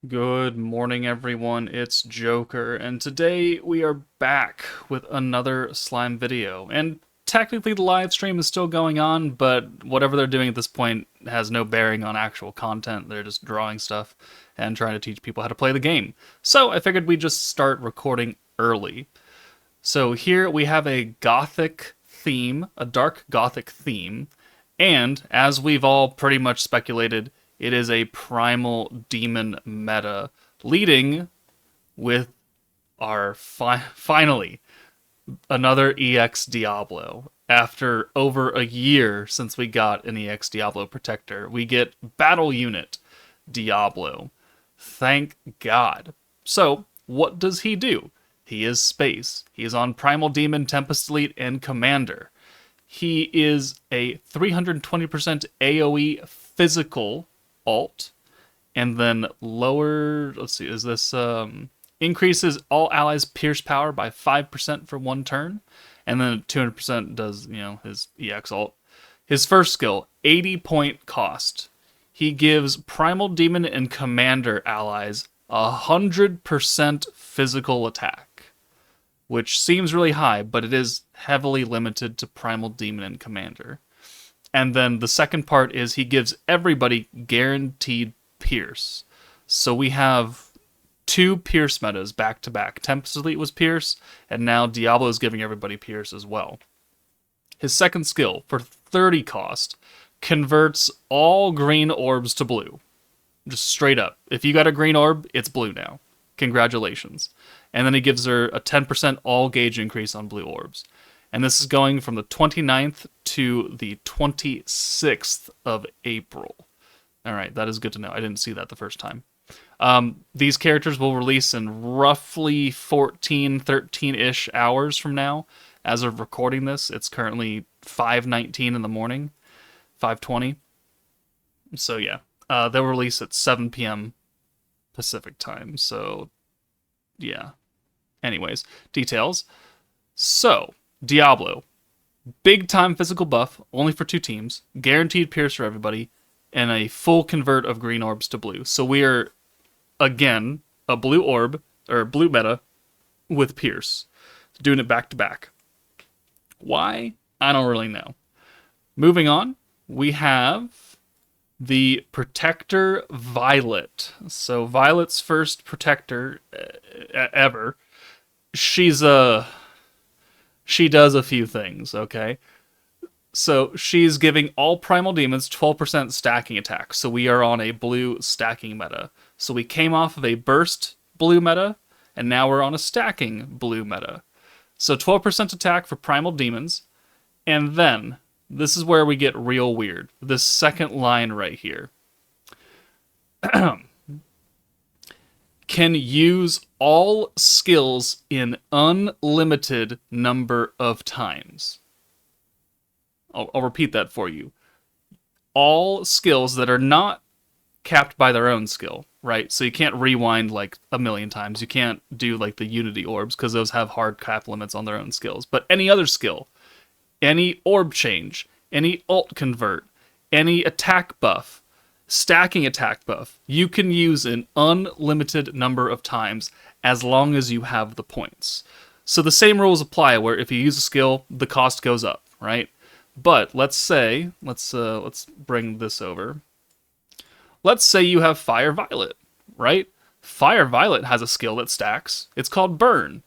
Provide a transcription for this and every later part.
Good morning, everyone. It's Joker, and today we are back with another slime video. And technically, the live stream is still going on, but whatever they're doing at this point has no bearing on actual content. They're just drawing stuff and trying to teach people how to play the game. So I figured we'd just start recording early. So here we have a gothic theme, a dark gothic theme, and as we've all pretty much speculated, it is a primal demon meta, leading with our finally another EX Diablo. After over a year since we got an EX Diablo Protector, we get Battle Unit Diablo. Thank God. So, what does he do? He is space. He is on Primal Demon, Tempest Elite, and Commander. He is a 320% AoE physical alt, and then lower, let's see, is this, increases all allies' pierce power by 5% for one turn, and then 200% does, his EX alt. His first skill, 80 point cost. He gives Primal Demon and Commander allies 100% physical attack, which seems really high, but it is heavily limited to Primal Demon and Commander. And then the second part is he gives everybody guaranteed Pierce. So we have two Pierce metas back to back. Tempest Elite was Pierce, and now Diablo is giving everybody Pierce as well. His second skill, for 30 cost, converts all green orbs to blue. Just straight up. If you got a green orb, it's blue now. Congratulations. And then he gives her a 10% all gauge increase on blue orbs. And this is going from the 29th to the 26th of April. All right, that is good to know. I didn't see that the first time. These characters will release in roughly 14, 13-ish hours from now. As of recording this, it's currently 5:19 in the morning, 5:20. So yeah, they'll release at 7 p.m. Pacific time. So yeah. Anyways, details. So Diablo, big time physical buff, only for two teams, guaranteed pierce for everybody, and a full convert of green orbs to blue. So we are, again, a blue orb, or blue meta, with pierce. Doing it back to back. Why? I don't really know. Moving on, we have the Protector Violet. So Violet's first Protector ever. She does a few things, okay? So she's giving all Primal Demons 12% stacking attack. So we are on a blue stacking meta. So we came off of a burst blue meta, and now we're on a stacking blue meta. So 12% attack for Primal Demons. And then, this is where we get real weird. This second line right here. Can use all skills in unlimited number of times. I'll repeat that for you. All skills that are not capped by their own skill, right? So you can't rewind like a million times. You can't do like the Unity orbs because those have hard cap limits on their own skills. But any other skill, any orb change, any alt convert, any attack buff, stacking attack buff, you can use an unlimited number of times as long as you have the points. So the same rules apply where if you use a skill, the cost goes up, right? But let's say, let's bring this over. Let's say you have Fire Violet, right? Fire Violet has a skill that stacks. It's called Burn,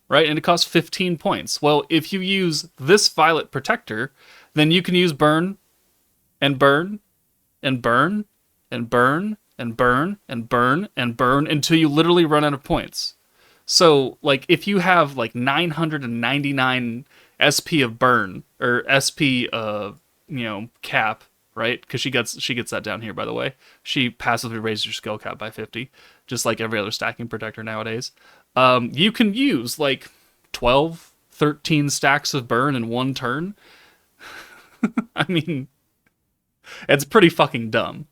right? And it costs 15 points. Well, if you use this Violet Protector, then you can use Burn and Burn and Burn and Burn and Burn and Burn and Burn until you literally run out of points. So, like, if you have like 999 SP of Burn, or SP cap, right? Because she gets that down here, by the way. She passively raises your skill cap by 50, just like every other stacking protector nowadays. You can use like 12, 13 stacks of Burn in one turn. I mean, it's pretty fucking dumb.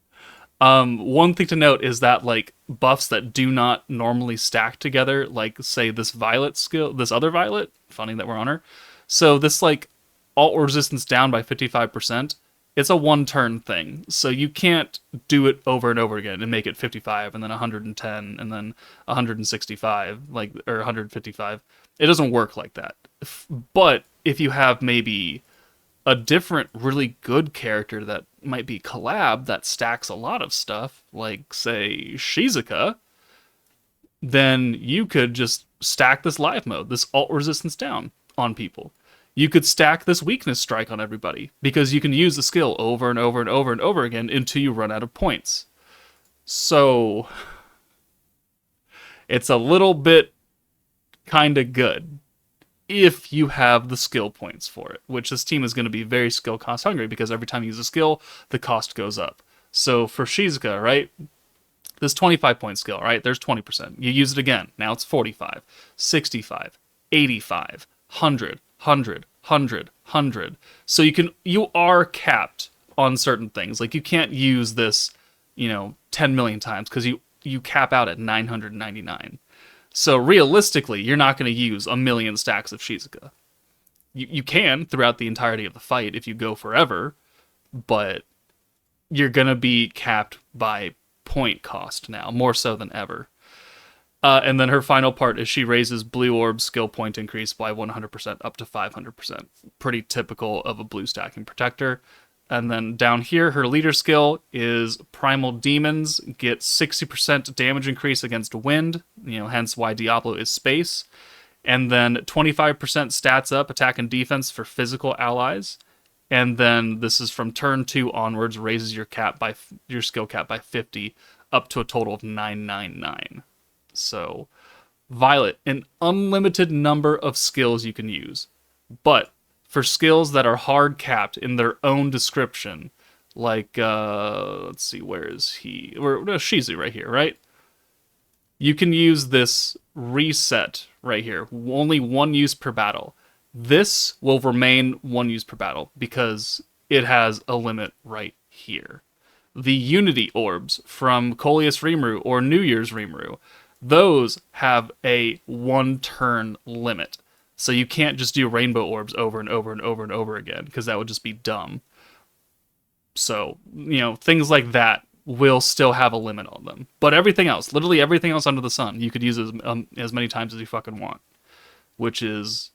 One thing to note is that like buffs that do not normally stack together, like say this Violet skill, this other Violet, funny that we're on her. So this like alt resistance down by 55%, it's a one-turn thing. So you can't do it over and over again and make it 55 and then 110 and then 165, like, or 155. It doesn't work like that. But if you have maybe a different really good character that might be collab that stacks a lot of stuff, like, say, Shizuka, then you could just stack this live mode, this alt resistance down on people. You could stack this weakness strike on everybody, because you can use the skill over and over and over and over again until you run out of points. So it's a little bit kind of good if you have the skill points for it, which this team is going to be very skill cost hungry, because every time you use a skill, the cost goes up. So for Shizuka, right, this 25 point skill, right, there's 20%. You use it again, now it's 45, 65, 85, 100, 100. So you are capped on certain things. Like, you can't use this, 10 million times, because you cap out at 999. So realistically, you're not going to use a million stacks of Shizuka. You can throughout the entirety of the fight if you go forever, but you're going to be capped by point cost now, more so than ever. And then her final part is she raises blue orb skill point increase by 100% up to 500%. Pretty typical of a blue stacking protector. And then down here, her leader skill is Primal Demons get 60% damage increase against wind, hence why Diablo is space. And then 25% stats up, attack and defense for physical allies. And then this is from turn 2 onwards, raises your skill cap by 50, up to a total of 999. So, Violet, an unlimited number of skills you can use. But for skills that are hard capped in their own description, like, let's see, where is he? Shizu right here, right? You can use this reset right here. Only one use per battle. This will remain one use per battle because it has a limit right here. The Unity Orbs from Coleus Rimuru or New Year's Rimuru, those have a one-turn limit. So you can't just do Rainbow Orbs over and over and over and over again, because that would just be dumb. So, things like that will still have a limit on them. But everything else, literally everything else under the sun, you could use as many times as you fucking want. Which is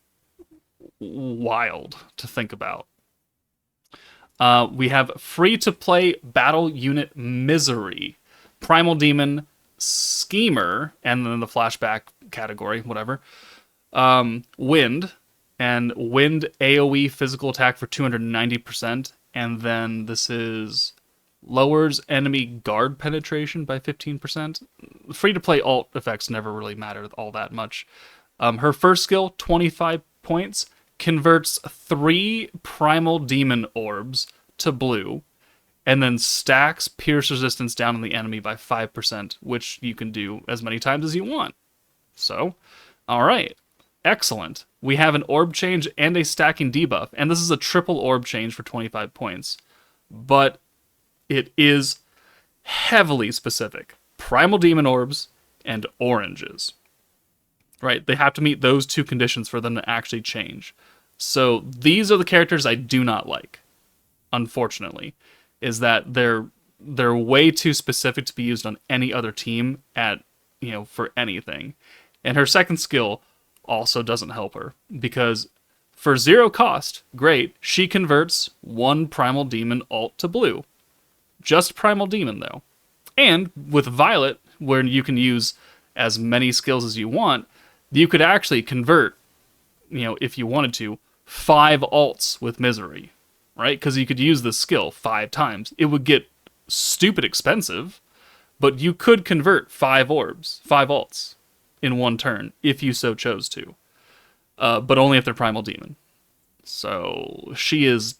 wild to think about. We have free-to-play battle unit Misery, Primal Demon, Schemer, and then the flashback category, whatever. Wind, and Wind AoE physical attack for 290%, and then this is lowers enemy guard penetration by 15%. Free-to-play alt effects never really matter all that much. Her first skill, 25 points, converts 3 Primal Demon Orbs to blue, and then stacks Pierce resistance down on the enemy by 5%, which you can do as many times as you want. So, alright. Excellent. We have an orb change and a stacking debuff, and this is a triple orb change for 25 points. But it is heavily specific. Primal Demon Orbs and oranges. Right? They have to meet those two conditions for them to actually change. So these are the characters I do not like, unfortunately, is that they're way too specific to be used on any other team for anything. And her second skill also doesn't help her, because for 0 cost, great, she converts 1 Primal Demon alt to blue. Just Primal Demon, though. And with Violet, where you can use as many skills as you want, you could actually convert, if you wanted to, 5 alts with Misery, right? Because you could use this skill 5 times. It would get stupid expensive, but you could convert 5 alts in one turn, if you so chose to. But only if they're Primal Demon. So she is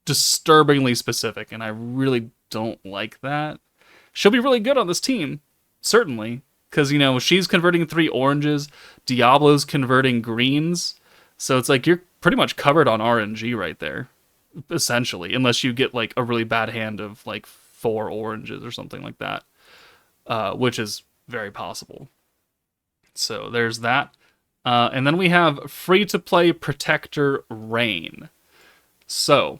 disturbingly specific, and I really don't like that. She'll be really good on this team, certainly, because, she's converting 3 oranges, Diablo's converting greens, so it's like you're pretty much covered on RNG right there, essentially, unless you get, like, a really bad hand of, like, 4 oranges or something like that, which is very possible. So there's that. And then we have free-to-play Protector Rain. So,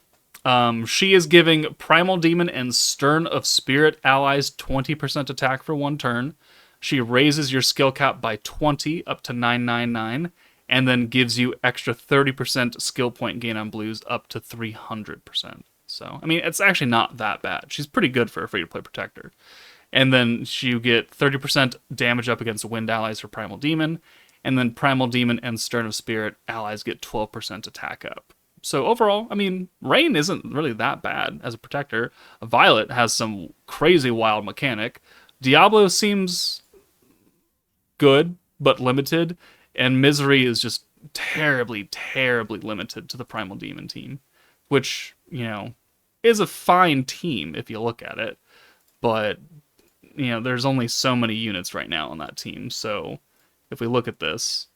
She is giving Primal Demon and Stern of Spirit allies 20% attack for 1 turn. She raises your skill cap by 20 up to 999, and then gives you extra 30% skill point gain on blues up to 300%. So, I mean, it's actually not that bad. She's pretty good for a free-to-play protector. And then you get 30% damage up against wind allies for Primal Demon, and then Primal Demon and Stern of Spirit allies get 12% attack up. So overall, I mean, Rain isn't really that bad as a protector. Violet has some crazy wild mechanic. Diablo seems good, but limited. And Misery is just terribly, terribly limited to the Primal Demon team. Which, you know, is a fine team if you look at it. But, you know, there's only so many units right now on that team. So if we look at this,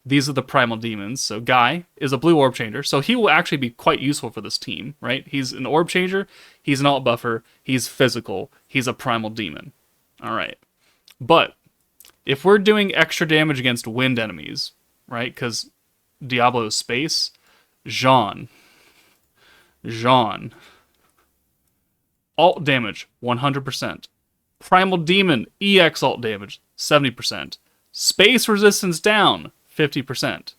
these are the Primal Demons. So Guy is a blue orb changer, so he will actually be quite useful for this team, right? He's an orb changer, he's an alt buffer, he's physical, he's a Primal Demon. All right. But if we're doing extra damage against wind enemies, right? Because Diablo is space, Jean. Alt damage, 100%. Primal Demon, EX alt damage, 70%. Space resistance down, 50%.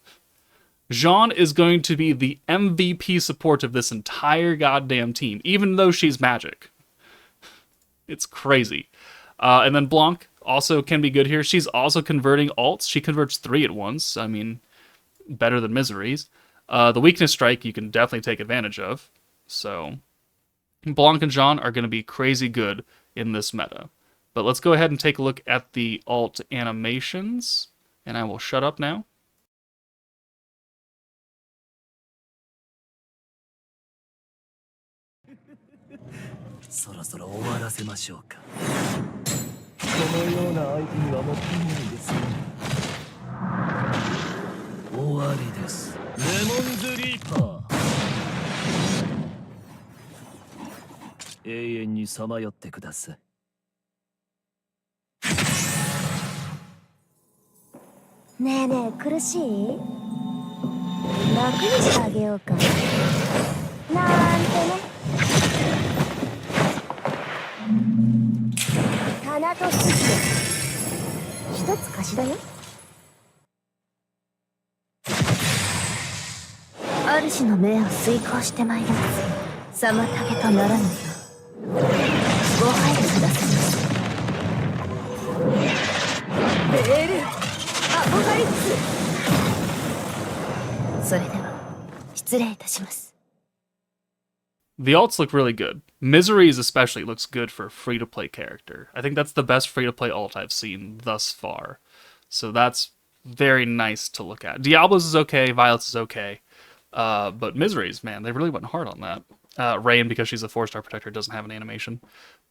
Jean is going to be the MVP support of this entire goddamn team, even though she's magic. It's crazy. And then Blanc also can be good here. She's also converting alts. She converts 3 at once. I mean, better than Misery's. The Weakness Strike you can definitely take advantage of. So, Blanc and Jean are going to be crazy good in this meta. But let's go ahead and take a look at the alt animations. And I will shut up now. そろそろ終わらせましょうか。このような相手にはもったいないですね。終わりです。レモンズリーパー。永遠にさまよってください。ねえねえ、苦しい？楽にしてあげようか。なんてね。棚と筋で一つ貸しだよ。主の命を遂行してまいります。妨げとならぬようご配慮くださいませ。ベールアポカリプス。それでは失礼いたします。 The alts look really good. Misery's especially looks good for a free-to-play character. I think that's the best free-to-play alt I've seen thus far. So that's very nice to look at. Diablo's is okay, Violet's is okay. But Misery's, man, they really went hard on that. Rain, because she's a 4-star protector, doesn't have an animation.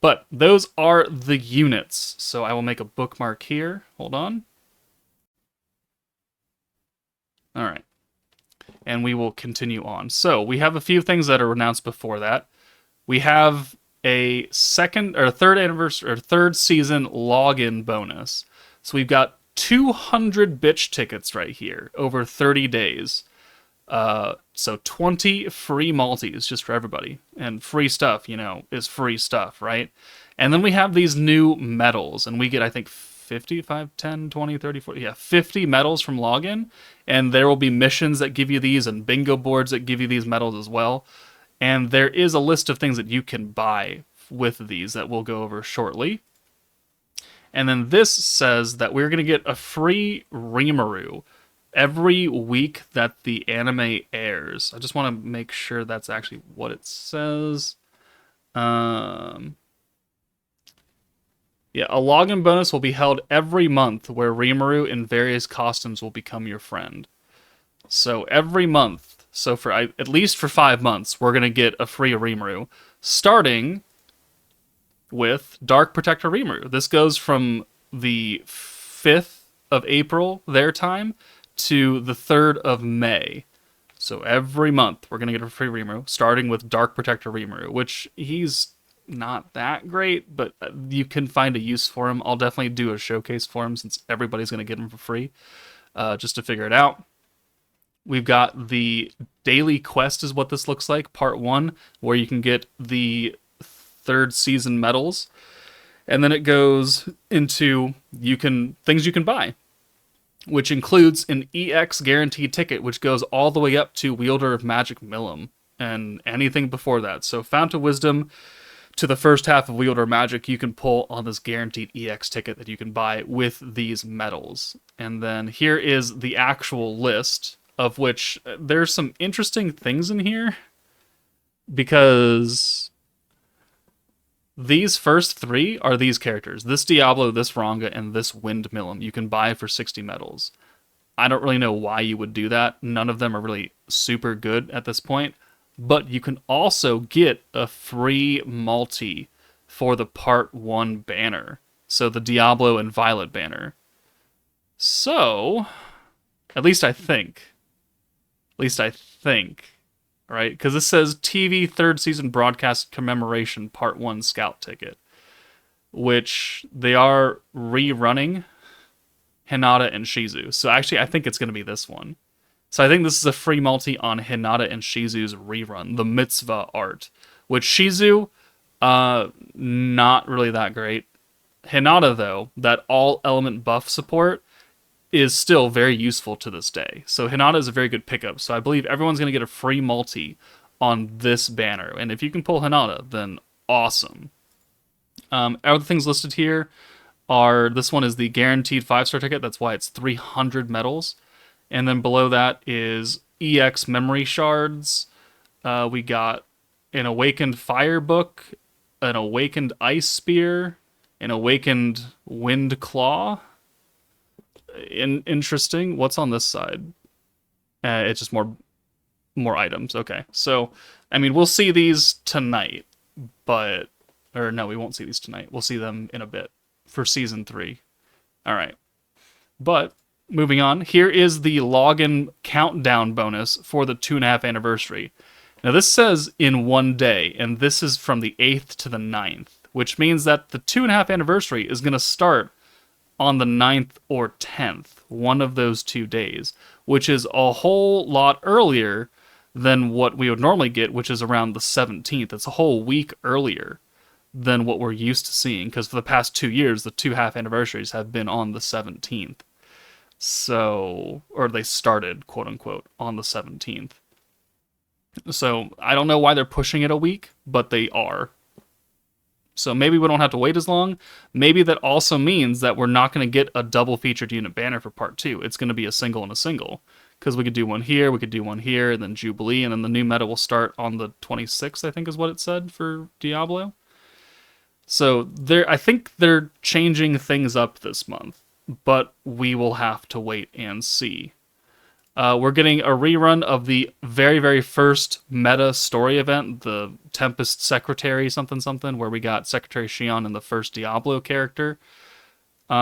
But those are the units. So I will make a bookmark here. Hold on. Alright. And we will continue on. So we have a few things that are announced before that. We have a third season login bonus. So we've got 200 bitch tickets right here over 30 days. So 20 free multis just for everybody. And free stuff, you know, is free stuff, right? And then we have these new medals, and we get, I think, 55, 10, 20, 30, 40, 50 medals from login. And there will be missions that give you these and bingo boards that give you these medals as well. And there is a list of things that you can buy with these that we'll go over shortly. And then this says that we're going to get a free Rimuru every week that the anime airs. I just want to make sure that's actually what it says. Yeah, a login bonus will be held every month where Rimuru in various costumes will become your friend. So every month, so for at least for 5 months, we're going to get a free Rimuru, starting with Dark Protector Rimuru. This goes from the 5th of April, their time, to the 3rd of May. So every month, we're going to get a free Rimuru, starting with Dark Protector Rimuru, which he's not that great, but you can find a use for him. I'll definitely do a showcase for him since everybody's going to get him for free, just to figure it out. We've got the daily quest is what this looks like, part 1, where you can get the 3rd season medals. And then it goes into things you can buy, which includes an EX guaranteed ticket, which goes all the way up to Wielder of Magic Millum and anything before that. So Fount of Wisdom to the first half of Wielder of Magic, you can pull on this guaranteed EX ticket that you can buy with these medals. And then here is the actual list, of which there's some interesting things in here, because these first 3 are these characters. This Diablo, this Ranga, and this Windmillum you can buy for 60 medals. I don't really know why you would do that. None of them are really super good at this point. But you can also get a free multi for the Part 1 banner. So the Diablo and Violet banner. So, at least I think. Right? Because this says TV 3rd season broadcast commemoration Part 1 scout ticket. Which they are rerunning Hinata and Shizu. So actually, I think it's going to be this one. So I think this is a free multi on Hinata and Shizu's rerun, the Mitz Vah art. Which Shizu, not really that great. Hinata, though, that all-element buff support is still very useful to this day. So Hinata is a very good pickup. So I believe everyone's going to get a free multi on this banner. And if you can pull Hinata, then awesome. Other things listed here are, this one is the guaranteed 5-star ticket. That's why it's 300 medals. And then below that is EX memory shards. We got an awakened fire book, an awakened ice spear, an awakened wind claw. Interesting. What's on this side? It's just more items. Okay. So, I mean, we'll see these tonight, or no, we won't see these tonight. We'll see them in a bit for Season 3. All right. But moving on, here is the login countdown bonus for the 2.5 anniversary. Now this says in 1 day, and this is from the 8th to the 9th, which means that the 2.5 anniversary is going to start on the 9th or 10th, one of those 2 days, which is a whole lot earlier than what we would normally get, which is around the 17th. It's a whole week earlier than what we're used to seeing, because for the past 2 years, the 2.5 anniversaries have been on the 17th. So, or they started, quote unquote, on the 17th. So, I don't know why they're pushing it a week, but they are. So maybe we don't have to wait as long. Maybe that also means that we're not going to get a double featured unit banner for part 2. It's going to be a single and a single. Because we could do one here, we could do one here, and then Jubilee, and then the new meta will start on the 26th, I think is what it said for Diablo. So I think they're changing things up this month, but we will have to wait and see. We're getting a rerun of the very, very first meta story event, the Tempest Secretary something, where we got Secretary Xion and the first Diablo character. We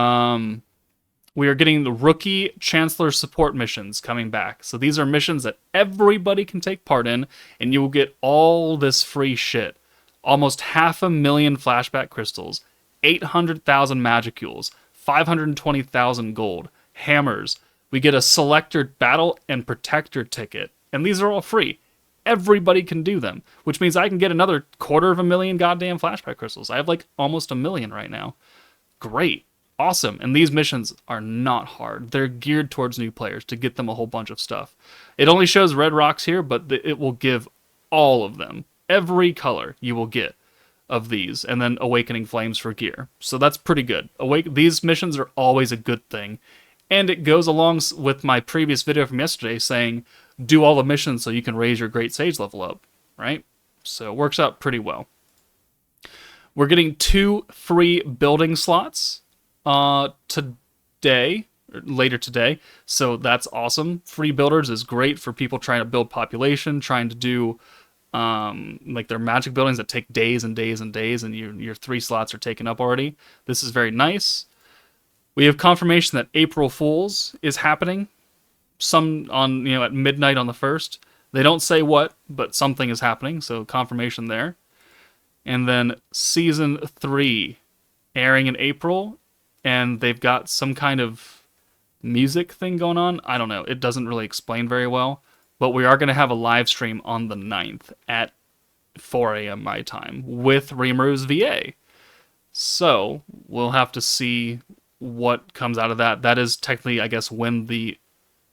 are getting the rookie Chancellor support missions coming back. So these are missions that everybody can take part in, and you will get all this free shit. Almost 500,000 flashback crystals, 800,000 magicules, 520,000 gold, hammers. We get a selector battle and protector ticket, and these are all free. Everybody can do them, which means I can get another 250,000 goddamn flashback crystals. I have like almost 1 million right now. Great. Awesome. And these missions are not hard. They're geared towards new players to get them a whole bunch of stuff. It only shows red rocks here, but it will give all of them. Every color you will get of these, and then Awakening Flames for gear. So that's pretty good. These missions are always a good thing. And it goes along with my previous video from yesterday saying, do all the missions so you can raise your Great Sage level up, right? So it works out pretty well. We're getting 2 free building slots today, or later today. So that's awesome. Free builders is great for people trying to build population, trying to do like their magic buildings that take days and days and days, and your 3 slots are taken up already. This is very nice. We have confirmation that April Fools is happening. Some on at midnight on the 1st. They don't say what, but something is happening, so confirmation there. And then Season 3 airing in April, and they've got some kind of music thing going on. I don't know. It doesn't really explain very well. But we are going to have a live stream on the 9th at 4 a.m. my time with Rimurus VA. So we'll have to see what comes out of that. That is technically, I guess, when the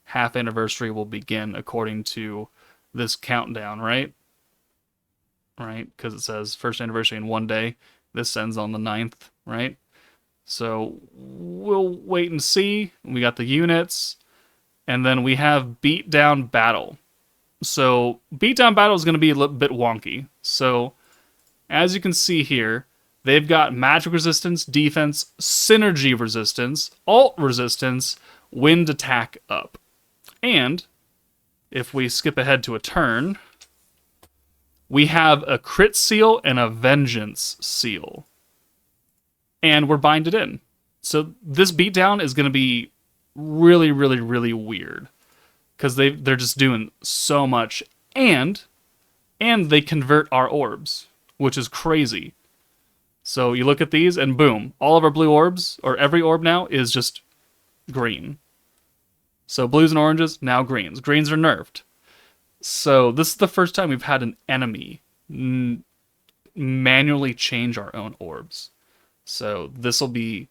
half anniversary will begin according to this countdown, right? Right? Because it says first anniversary in 1 day. This ends on the 9th, right? So we'll wait and see. We got the units. And then we have Beatdown Battle. So Beatdown Battle is going to be a little bit wonky. So as you can see here, they've got magic resistance, defense, synergy resistance, alt resistance, wind attack up. And if we skip ahead to a turn, we have a crit seal and a vengeance seal. And we're binded in. So this beatdown is going to be really, really, really weird. Because they're just doing so much. And they convert our orbs, which is crazy. So you look at these and boom, all of our blue orbs, or every orb now, is just green. So blues and oranges, now greens. Greens are nerfed. So this is the first time we've had an enemy manually change our own orbs. So this will be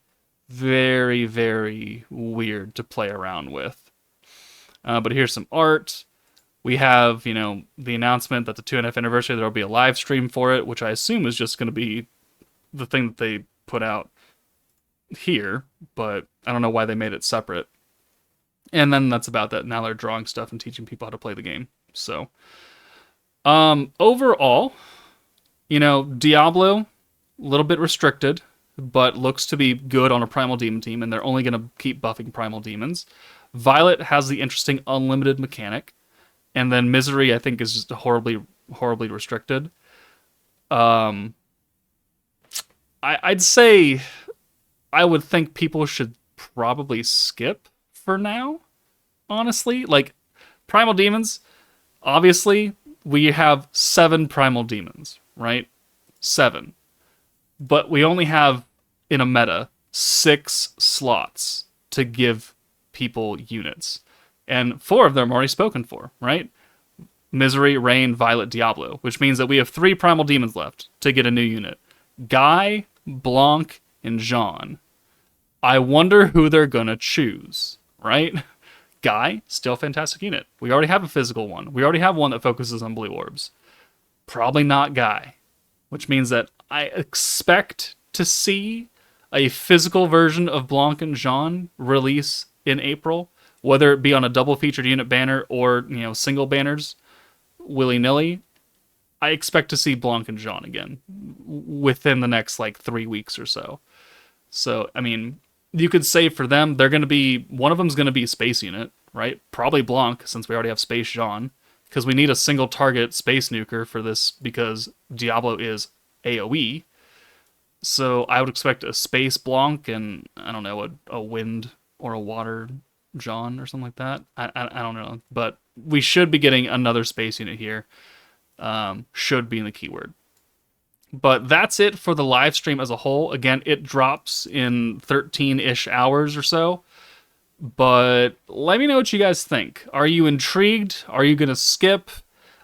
very, very weird to play around with. But here's some art. We have, the announcement that the 2.5 anniversary, there will be a live stream for it, which I assume is just going to be the thing that they put out here, but I don't know why they made it separate. And then that's about that. Now they're drawing stuff and teaching people how to play the game. So, overall, Diablo, a little bit restricted, but looks to be good on a Primal Demon team, and they're only going to keep buffing Primal Demons. Violet has the interesting unlimited mechanic, and then Misery, I think, is just horribly, horribly restricted. I'd say I would think people should probably skip for now, honestly. Like, Primal Demons, obviously, we have 7 Primal Demons, right? 7. But we only have, in a meta, 6 slots to give people units. And 4 of them are already spoken for, right? Misery, Rain, Violet, Diablo. Which means that we have 3 Primal Demons left to get a new unit. Guy, Blanc, and Jean. I wonder who they're gonna choose, right? Guy, still a fantastic unit. We already have a physical one. We already have one that focuses on blue orbs. Probably not Guy. Which means that I expect to see a physical version of Blanc and Jean release in April, whether it be on a double featured unit banner or, single banners, willy-nilly. I expect to see Blanc and Jean again within the next 3 weeks or so. So, you could say for them, one of them's going to be Space Unit, right? Probably Blanc, since we already have Space Jean, because we need a single target Space Nuker for this because Diablo is AoE. So I would expect a Space Blanc and, I don't know, a Wind or a Water Jean or something like that. I don't know. But we should be getting another Space Unit here. Should be in the keyword. But that's it for the live stream as a whole. Again, it drops in 13-ish hours or so. But let me know what you guys think. Are you intrigued? Are you going to skip?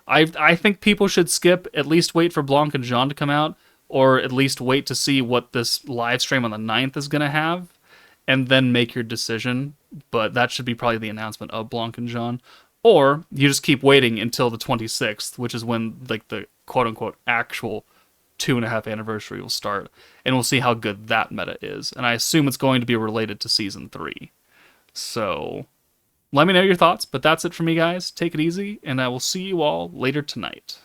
I think people should skip, at least wait for Blanc and Jean to come out, or at least wait to see what this live stream on the 9th is going to have, and then make your decision. But that should be probably the announcement of Blanc and Jean. Or you just keep waiting until the 26th, which is when the quote-unquote actual 2.5 anniversary will start, and we'll see how good that meta is. And I assume it's going to be related to Season 3. So, let me know your thoughts, but that's it for me, guys. Take it easy, and I will see you all later tonight.